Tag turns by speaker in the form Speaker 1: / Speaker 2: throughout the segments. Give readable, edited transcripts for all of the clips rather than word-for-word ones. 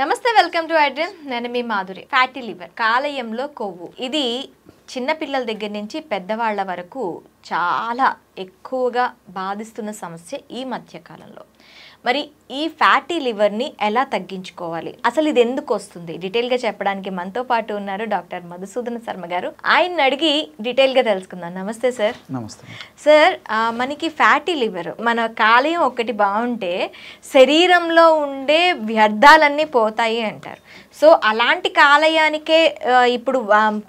Speaker 1: నమస్తే, welcome to అడ్రన్. నేను మీ మాధురి. ఫ్యాటీ లివర్, కాలేయంలో కొవ్వు, ఇది చిన్న పిల్లల దగ్గర నుంచి పెద్దవాళ్ల వరకు చాలా ఎక్కువగా బాధిస్తున్న సమస్య ఈ మధ్య కాలంలో. మరి ఈ ఫ్యాటీ లివర్ని ఎలా తగ్గించుకోవాలి, అసలు ఇది ఎందుకు వస్తుంది, డీటెయిల్గా చెప్పడానికి మనతో పాటు ఉన్నారు డాక్టర్ మధుసూదన శర్మ గారు. ఆయన్ని అడిగి డీటెయిల్గా తెలుసుకుందాం. నమస్తే సార్.
Speaker 2: నమస్తే
Speaker 1: సార్. మనకి ఫ్యాటీ లివర్, మన కాలేయం ఒకటి బాగుంటే శరీరంలో ఉండే వ్యర్థాలన్నీ పోతాయి అంటారు. సో అలాంటి కాలేయానికే ఇప్పుడు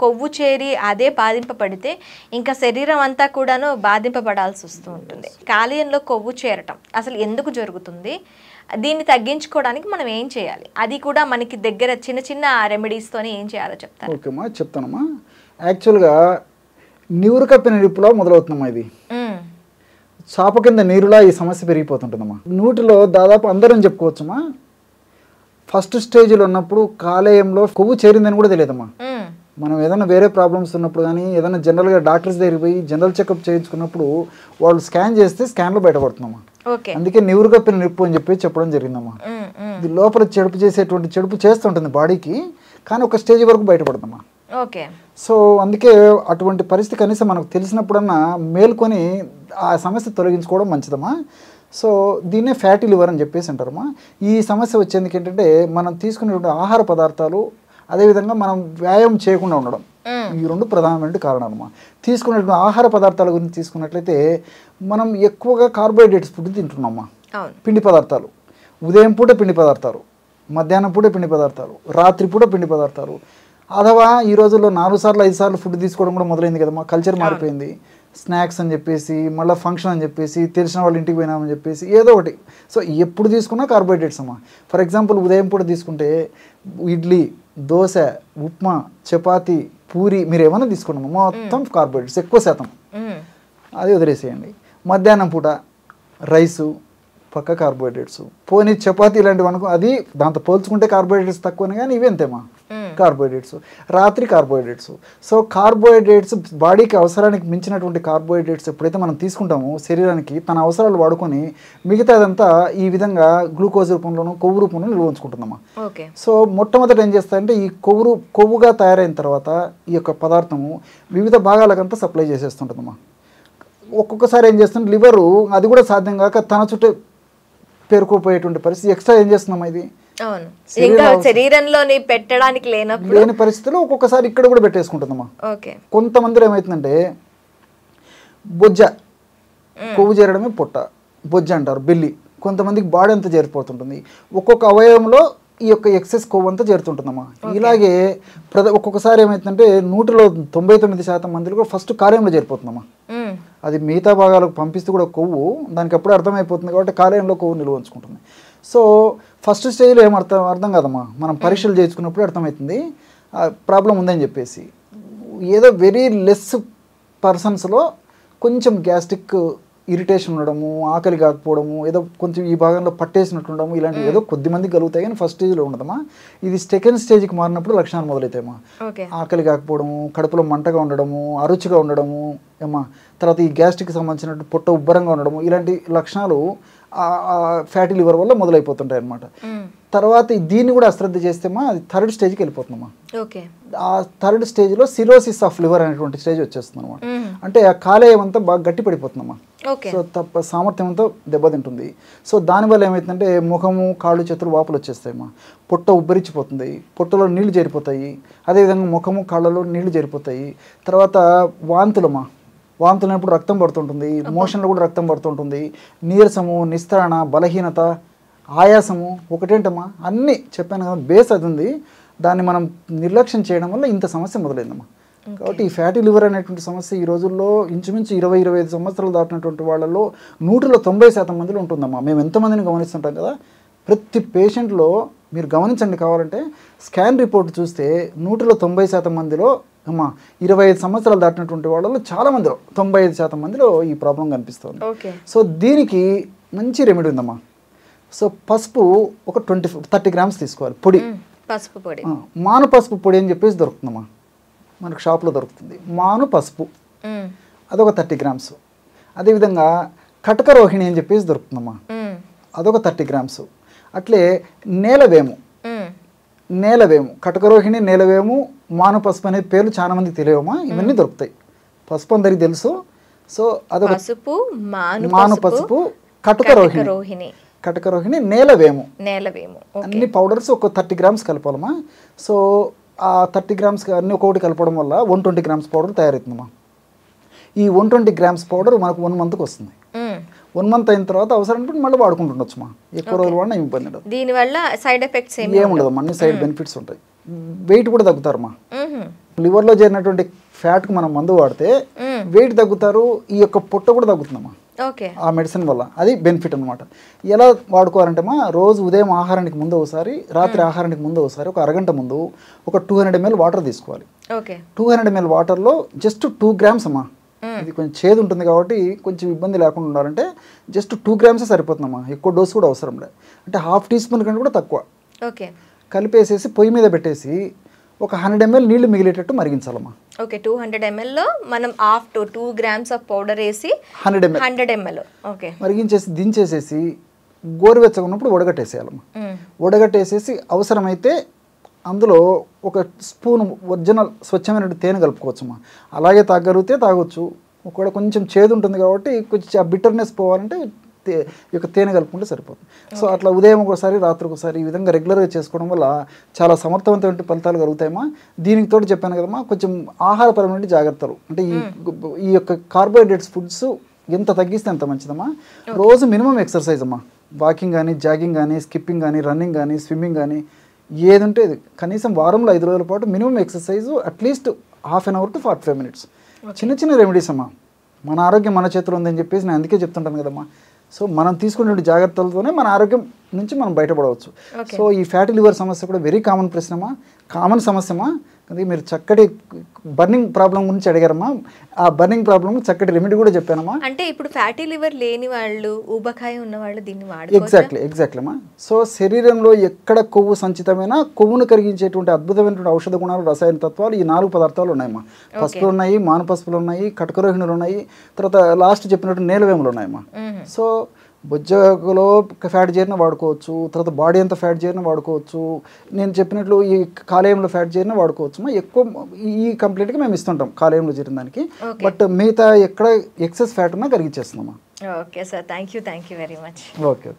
Speaker 1: కొవ్వు చేరి అదే బాధింపబడితే ఇంకా శరీరం అంతా కూడాను బాధింపబడాల్సి వస్తూ ఉంటుంది. కాలేయంలో కొవ్వు చేరటం అసలు ఎందుకు జరుగుతుంది, దీన్ని తగ్గించుకోవడానికి మనం ఏం చేయాలి, అది కూడా మనకి దగ్గర చిన్న చిన్న రెమెడీస్తోనే ఏం చేయాలో చెప్తాను.
Speaker 2: ఓకేమ్మా, చెప్తానమ్మా. యాక్చువల్గా నీరు కప్పిన నిప్పులో మొదలవుతుందమ్మా. ఇది చాప కింద నీరులా ఈ సమస్య పెరిగిపోతుంటుందమ్మా. నూటిలో దాదాపు అందరం చెప్పుకోవచ్చమ్మా, ఫస్ట్ స్టేజ్లో ఉన్నప్పుడు కాలేయంలో కొవ్వు చేరిందని కూడా తెలియదమ్మా. మనం ఏదైనా వేరే ప్రాబ్లమ్స్ ఉన్నప్పుడు కానీ ఏదైనా జనరల్గా డాక్టర్స్ దగ్గరికి పోయి జనరల్ చెకప్ చేయించుకున్నప్పుడు వాళ్ళు స్కాన్ చేస్తే స్కాన్లో బయటపడుతుందమ్మా. అందుకే నీరు కప్పిన నిప్పు అని చెప్పి చెప్పడం జరిగిందమ్మా. ఇది లోపల చెడుపు చేసేటువంటి చెడుపు చేస్తుంటుంది బాడీకి, కానీ ఒక స్టేజ్ వరకు బయటపడుతుందమ్మా. సో అందుకే అటువంటి పరిస్థితి కనీసం మనకు తెలిసినప్పుడన్నా మేల్కొని ఆ సమస్య తొలగించుకోవడం మంచిదమ్మా. సో దీన్నే ఫ్యాటీ లివర్ అని చెప్పేసి అంటారమ్మా. ఈ సమస్య వచ్చేందుకు ఏంటంటే మనం తీసుకునేటువంటి ఆహార పదార్థాలు, అదేవిధంగా మనం వ్యాయామం చేయకుండా ఉండడం, ఈ రెండు ప్రధానమైన కారణాలమ్మా. తీసుకునేటువంటి ఆహార పదార్థాల గురించి తీసుకున్నట్లయితే మనం ఎక్కువగా కార్బోహైడ్రేట్స్ ఫుడ్ తింటున్నామమ్మా. పిండి పదార్థాలు, ఉదయం పూట పిండి పదార్థాలు, మధ్యాహ్నం పూట పిండి పదార్థాలు, రాత్రి పూట పిండి పదార్థాలు. అథవా ఈ రోజుల్లో 4 సార్లు 5 సార్లు ఫుడ్ తీసుకోవడం కూడా మొదలైంది కదమ్మా. కల్చర్ మారిపోయింది. స్నాక్స్ అని చెప్పేసి, మళ్ళీ ఫంక్షన్ అని చెప్పేసి, తెలిసిన వాళ్ళ ఇంటికి పోయినామని చెప్పేసి ఏదో ఒకటి. సో ఎప్పుడు తీసుకున్నా కార్బోహైడ్రేట్స్ అమ్మా. ఫర్ ఎగ్జాంపుల్ ఉదయం పూట తీసుకుంటే ఇడ్లీ, దోశ, ఉప్మా, చపాతి, పూరి, మీరు ఏమన్నా తీసుకోండి, మొత్తం కార్బోహైడ్రేట్స్ ఎక్కువ శాతం. అది వదిలేసేయండి. మధ్యాహ్నం పూట రైసు, పక్క కార్బోహైడ్రేట్స్. పోనీ చపాతీ ఇలాంటివి అనుకో, అది దాంతో పోల్చుకుంటే కార్బోహైడ్రేట్స్ తక్కువనే, కానీ ఇవి ఎంతేమా కార్బోహైడ్రేట్స్. రాత్రి కార్బోహైడ్రేట్స్. సో కార్బోహైడ్రేట్స్ బాడీకి అవసరానికి మించినటువంటి కార్బోహైడ్రేట్స్ ఎప్పుడైతే మనం తీసుకుంటామో శరీరానికి తన అవసరాలు వాడుకొని మిగతాదంతా ఈ విధంగా గ్లూకోజ్ రూపంలోనూ కొవ్వు రూపంలో నిల్వ ఉంచుకుంటుందమ్మా. సో మొట్టమొదట ఏం చేస్తారంటే ఈ కొవ్వుగా తయారైన తర్వాత ఈ యొక్క పదార్థము వివిధ భాగాలకంతా సప్లై చేసేస్తుంటుందమ్మా. ఒక్కొక్కసారి ఏం చేస్తుంది లివరు, అది కూడా సాధ్యం కాక తన చుట్టూ పేరుకోపోయేటువంటి పరిస్థితి. ఎక్స్ట్రా ఏం చేస్తున్నామా, ఇది
Speaker 1: శరీరంలోని పెట్టడానికి లేని
Speaker 2: పరిస్థితిలో ఒక్కొక్కసారి ఇక్కడ కూడా పెట్టేసుకుంటుందమ్మా. కొంతమంది ఏమవుతుందంటే బొజ్జ, కొవ్వు చేరడమే పొట్ట, బొజ్జ అంటారు, బెల్లి. కొంతమందికి బాడీ అంతా చేరిపోతుంటుంది. ఒక్కొక్క అవయవంలో ఈ యొక్క ఎక్సెస్ కొవ్వు అంతా చేరుతుంటుందమ్మా. ఇలాగే ఒక్కొక్కసారి ఏమవుతుందంటే 100లో 99% మందిలో ఫస్ట్ కాలేయంలో చేరిపోతుందమ్మా. అది మిగతా భాగాలకు పంపిస్తూ కూడా కొవ్వు దానికి ఎప్పుడు అర్థమైపోతుంది కాబట్టి కాలేయంలో కొవ్వు నిల్వ ఉంచుకుంటుంది. సో ఫస్ట్ స్టేజ్లో అర్థం కాదమ్మా. మనం పరీక్షలు చేయించుకున్నప్పుడు అర్థమవుతుంది ప్రాబ్లం ఉందని చెప్పేసి. ఏదో వెరీ లెస్ పర్సన్స్లో కొంచెం గ్యాస్ట్రిక్ ఇరిటేషన్ ఉండడము, ఆకలి కాకపోవడము, ఏదో కొంచెం ఈ భాగంలో పట్టేసినట్టు ఉండడము, ఇలాంటివి ఏదో కొద్దిమందికి కలుగుతాయి, కానీ ఫస్ట్ స్టేజ్లో ఉండదమ్మా. ఇది సెకండ్ స్టేజ్కి మారినప్పుడు లక్షణాలు మొదలవుతాయమ్మా. ఆకలి కాకపోవడము, కడుపులో మంటగా ఉండడము, అరుచిగా ఉండడము ఏమా, తర్వాత ఈ గ్యాస్ట్రిక్కి సంబంధించినట్టు పొట్ట ఉబ్బరంగా ఉండడము, ఇలాంటి లక్షణాలు ఫ్యాటీ లివర్ వల్ల మొదలైపోతుంటాయి అన్నమాట. తర్వాత దీన్ని కూడా అశ్రద్ధ చేస్తేమా అది థర్డ్ స్టేజ్కి వెళ్ళిపోతుందమ్మా. ఆ థర్డ్ స్టేజ్లో సిరోసిస్ ఆఫ్ లివర్ అనేటువంటి స్టేజ్ వచ్చేస్తుంది అనమాట. అంటే ఆ కాలేయం అంతా బాగా గట్టి పడిపోతుందమ్మా. సో సామర్థ్యం అంతా దెబ్బతింటుంది. సో దానివల్ల ఏమవుతుందంటే ముఖము, కాళ్ళు, చేతులు వాపులు వచ్చేస్తాయమ్మా. పొట్ట ఉబ్బరించిపోతుంది, పొట్టలో నీళ్లు చేరిపోతాయి, అదేవిధంగా ముఖము, కాళ్ళలో నీళ్లు చేరిపోతాయి. తర్వాత వాంతులమ్మా, వాంతులైనప్పుడు రక్తం పడుతుంటుంది, మోషన్లో కూడా రక్తం పడుతుంటుంది, నీరసము, నిస్త్రాణ, బలహీనత, ఆయాసము, ఒకటేంటమ్మా అన్నీ చెప్పాను కదా, బేస్ అది ఉంది. దాన్ని మనం నిర్లక్ష్యం చేయడం వల్ల ఇంత సమస్య మొదలైందమ్మా. కాబట్టి ఈ ఫ్యాటీ లివర్ అనేటువంటి సమస్య ఈ రోజుల్లో ఇంచుమించు 20-25 సంవత్సరాలు దాటినటువంటి వాళ్ళలో 100లో 90% మందిలో ఉంటుందమ్మా. మేము ఎంతమందిని గమనిస్తుంటాం కదా, ప్రతి పేషెంట్లో మీరు గమనించండి, కావాలంటే స్కాన్ రిపోర్ట్ చూస్తే 100లో 90% మందిలో అమ్మా 25 సంవత్సరాలు దాటినటువంటి వాళ్ళలో చాలా మందిలో 95% మందిలో ఈ ప్రాబ్లం కనిపిస్తుంది. సో దీనికి మంచి రెమెడీ ఉందమ్మా. సో పసుపు ఒక 30 గ్రామ్స్ తీసుకోవాలి, పొడి
Speaker 1: పసుపు పొడి.
Speaker 2: మాను పసుపు పొడి అని చెప్పేసి దొరుకుతుందమ్మా, మనకు షాప్లో దొరుకుతుంది. మాను పసుపు అదొక 30 గ్రామ్స్. అదేవిధంగా కటక రోహిణి అని చెప్పేసి దొరుకుతుందమ్మా, అదొక 30 గ్రామ్స్. అట్లే నేలవేము నేలవేము, కటకరోహిణి, నేలవేము, మాను పసుపు అనే పేర్లు చాలా మందికి తెలియమా, ఇవన్నీ దొరుకుతాయి. పసుపు అందరికి తెలుసు. సో అదొక
Speaker 1: పసుపు,
Speaker 2: మాను పసుపు, కటకరోహిణి, నేలవేము, అన్ని పౌడర్స్ ఒక 30 గ్రామ్స్ కలపాలమ్మా. సో ఆ 30 గ్రామ్స్ అన్ని ఒక్కొక్కటి కలపడం వల్ల 120 గ్రామ్స్ పౌడర్ తయారవుతుందమ్మా. ఈ 120 గ్రామ్స్ పౌడర్ మనకు 1 మంత్కి వస్తుంది. 1 మంత్ అయిన తర్వాత అవసరం మళ్ళీ వాడుకుంటుండొచ్చుమా. ఎక్కువ రోజులు వాడినా ఇబ్బంది ఉండదు.
Speaker 1: దీనివల్ల సైడ్ ఎఫెక్ట్స్
Speaker 2: ఏముండదు, అన్ని సైడ్ బెనిఫిట్స్ ఉంటాయి. వెయిట్ కూడా తగ్గుతారమ్మా. లివర్లో చేరినటువంటి ఫ్యాట్కి మనం మందు వాడితే వెయిట్ తగ్గుతారు, ఈ యొక్క పొట్ట కూడా తగ్గుతుందమ్మా ఆ మెడిసిన్ వల్ల. అది బెనిఫిట్ అనమాట. ఎలా వాడుకోవాలంటే రోజు ఉదయం ఆహారానికి ముందు ఒకసారి, రాత్రి ఆహారానికి ముందు ఒకసారి, ఒక అరగంట ముందు ఒక 200 ml వాటర్ తీసుకోవాలి. 200 ml వాటర్లో జస్ట్ 2 గ్రామ్స్ అమ్మా. ఇది కొంచెం చేదు ఉంటుంది కాబట్టి కొంచెం ఇబ్బంది లేకుండా ఉండాలంటే జస్ట్ 2 గ్రామ్సే సరిపోతుందమ్మా. ఎక్కువ డోసు కూడా అవసరం లేదు. అంటే 1/2 టీ స్పూన్ కంటే కూడా తక్కువ కలిపేసేసి పొయ్యి మీద పెట్టేసి ఒక 100 ml నీళ్లు మిగిలేటట్టు మరిగించాలమ్మా.
Speaker 1: 200 mlలో మనం 2 గ్రామ్స్ ఆఫ్ పౌడర్ వేసి 100 ml
Speaker 2: మరిగించేసి దించేసేసి గోరువెచ్చగా ఉన్నప్పుడు వడగట్టేసేయాలమ్మా. వడగట్టేసేసి అవసరమైతే అందులో ఒక స్పూన్ ఒరిజినల్ స్వచ్ఛమైన తేనె కలుపుకోవచ్చమ్మా. అలాగే తాగలిగితే తాగొచ్చు. ఒకవేళ కొంచెం చేదు ఉంటుంది కాబట్టి కొంచెం ఆ బిటర్నెస్ పోవాలంటే ఈ యొక్క తేనె కలుపుకుంటే సరిపోతుంది. సో అట్లా ఉదయం ఒకసారి, రాత్రి ఒకసారి ఈ విధంగా రెగ్యులర్గా చేసుకోవడం వల్ల చాలా సమర్థవంతమైన ఫలితాలు కలుగుతాయమ్మా. దీనికి తోటి చెప్పాను కదమ్మా, కొంచెం ఆహారపరమైన జాగ్రత్తలు అంటే ఈ యొక్క కార్బోహైడ్రేట్స్ ఫుడ్స్ ఎంత తగ్గిస్తే అంత మంచిదమ్మా. రోజు మినిమం ఎక్సర్సైజ్ అమ్మా. వాకింగ్ కానీ, జాగింగ్ కానీ, స్కిప్పింగ్ కానీ, రన్నింగ్ కానీ, స్విమ్మింగ్ కానీ, ఏది ఉంటే కనీసం వారంలో 5 రోజుల పాటు minimum exercise at least 1/2 hour to 45 minutes. చిన్న చిన్న రెమెడీస్ అమ్మా. మన ఆరోగ్యం మన చేతిలో ఉందని చెప్పేసి నేను అందుకే చెప్తుంటాను కదమ్మా. సో మనం తీసుకునే జాగ్రత్తలతోనే మన ఆరోగ్యం నుంచి మనం బయటపడవచ్చు. సో ఈ ఫ్యాటీ లివర్ సమస్య కూడా వెరీ కామన్ ప్రశ్నమా, కామన్ సమస్యమా. అది మీరు చక్కటి బర్నింగ్ ప్రాబ్లం గురించి అడిగారమ్మా. ఆ బర్నింగ్ ప్రాబ్లం చక్కటి రెమెడీ కూడా చెప్పానమ్మా.
Speaker 1: అంటే ఇప్పుడు ఫ్యాటీ లివర్ లేని వాళ్ళు, ఊబకాయ ఉన్న వాళ్ళు దీన్ని వాడుకోవచ్చు.
Speaker 2: ఎగ్జాక్ట్లీ అమ్మా. సో శరీరంలో ఎక్కడ కొవ్వు సంచితమైనా కొవ్వును కరిగించేటువంటి అద్భుతమైనటువంటి ఔషధ గుణాలు, రసాయన తత్వాలు ఈ 4 పదార్థాలు ఉన్నాయమ్మా. పసుపులు ఉన్నాయి, మాను పసుపులు ఉన్నాయి, కటకరోహిణులు ఉన్నాయి, తర్వాత లాస్ట్ చెప్పినట్టు నేలవేములు ఉన్నాయమ్మా. సో బొజ్జలో ఫ్యాట్ చేరిన వాడుకోవచ్చు, తర్వాత బాడీ అంతా ఫ్యాట్ చేరిన వాడుకోవచ్చు, నేను చెప్పినట్లు ఈ కాలేయంలో ఫ్యాట్ చేరిన వాడుకోవచ్చు. ఎక్కువ ఈ కంప్లీట్గా మేము ఇస్తుంటాం కాలేయంలో చేరిన దానికి. బట్ మిగతా ఎక్కడ ఎక్సెస్ ఫ్యాట్ ఉన్నా కరిగించేస్తున్నామా.
Speaker 1: Okay sir, thank you very much.
Speaker 2: Okay.